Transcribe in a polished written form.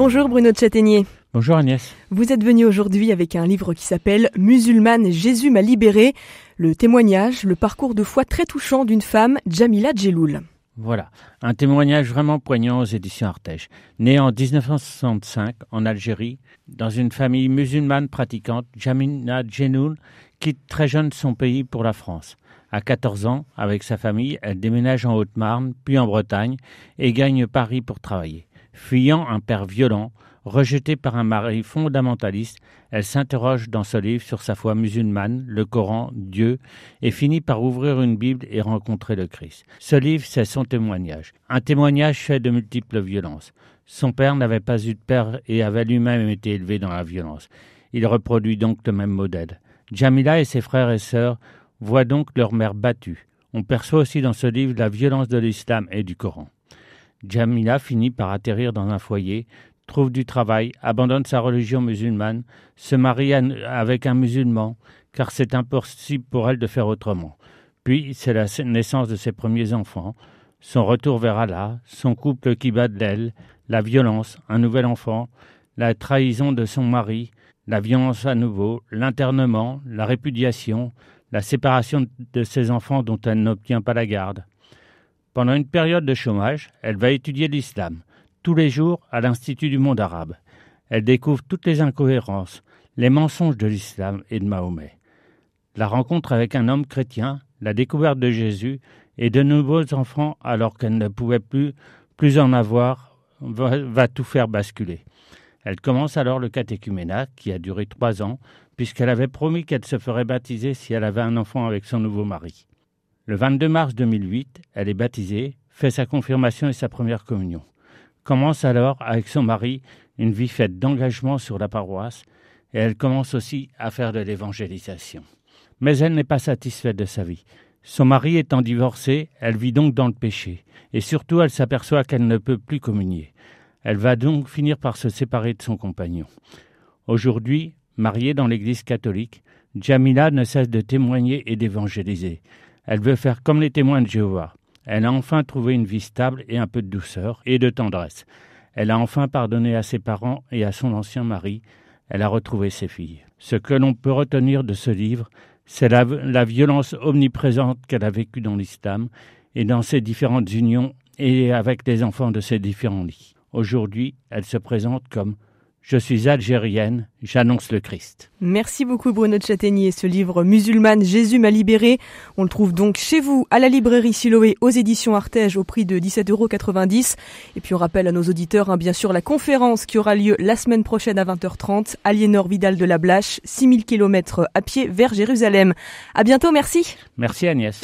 Bonjour Bruno Châtaignier. Bonjour Agnès. Vous êtes venu aujourd'hui avec un livre qui s'appelle « Musulmane, Jésus m'a libéré ». Le témoignage, le parcours de foi très touchant d'une femme, Djamila Djelloul. Voilà, un témoignage vraiment poignant aux éditions Artege. Née en 1965 en Algérie, dans une famille musulmane pratiquante, Djamila Djelloul quitte très jeune son pays pour la France. À 14 ans, avec sa famille, elle déménage en Haute-Marne, puis en Bretagne, et gagne Paris pour travailler. Fuyant un père violent, rejetée par un mari fondamentaliste, elle s'interroge dans ce livre sur sa foi musulmane, le Coran, Dieu, et finit par ouvrir une Bible et rencontrer le Christ. Ce livre, c'est son témoignage. Un témoignage fait de multiples violences. Son père n'avait pas eu de père et avait lui-même été élevé dans la violence. Il reproduit donc le même modèle. Djamila et ses frères et sœurs voient donc leur mère battue. On perçoit aussi dans ce livre la violence de l'islam et du Coran. Djamila finit par atterrir dans un foyer, trouve du travail, abandonne sa religion musulmane, se marie avec un musulman, car c'est impossible pour elle de faire autrement. Puis, c'est la naissance de ses premiers enfants, son retour vers Allah, son couple qui bat de l'aile, la violence, un nouvel enfant, la trahison de son mari, la violence à nouveau, l'internement, la répudiation, la séparation de ses enfants dont elle n'obtient pas la garde. Pendant une période de chômage, elle va étudier l'islam, tous les jours à l'Institut du monde arabe. Elle découvre toutes les incohérences, les mensonges de l'islam et de Mahomet. La rencontre avec un homme chrétien, la découverte de Jésus et de nouveaux enfants alors qu'elle ne pouvait plus en avoir, va tout faire basculer. Elle commence alors le catéchuménat qui a duré 3 ans puisqu'elle avait promis qu'elle se ferait baptiser si elle avait un enfant avec son nouveau mari. Le 22 mars 2008, elle est baptisée, fait sa confirmation et sa première communion. Commence alors, avec son mari, une vie faite d'engagement sur la paroisse et elle commence aussi à faire de l'évangélisation. Mais elle n'est pas satisfaite de sa vie. Son mari étant divorcé, elle vit donc dans le péché et surtout elle s'aperçoit qu'elle ne peut plus communier. Elle va donc finir par se séparer de son compagnon. Aujourd'hui, mariée dans l'église catholique, Djamila ne cesse de témoigner et d'évangéliser. Elle veut faire comme les témoins de Jéhovah. Elle a enfin trouvé une vie stable et un peu de douceur et de tendresse. Elle a enfin pardonné à ses parents et à son ancien mari. Elle a retrouvé ses filles. Ce que l'on peut retenir de ce livre, c'est la violence omniprésente qu'elle a vécue dans l'islam et dans ses différentes unions et avec les enfants de ses différents lits. Aujourd'hui, elle se présente comme « Je suis algérienne, j'annonce le Christ ». Merci beaucoup Bruno Châtaignier. Ce livre « Musulmane, Jésus m'a libéré », on le trouve donc chez vous, à la librairie Siloé, aux éditions Artege, au prix de 17,90 €. Et puis on rappelle à nos auditeurs, bien sûr, la conférence qui aura lieu la semaine prochaine à 20h30, Aliénor Vidal de la Blache, 6000 km à pied vers Jérusalem. À bientôt, merci. Merci Agnès.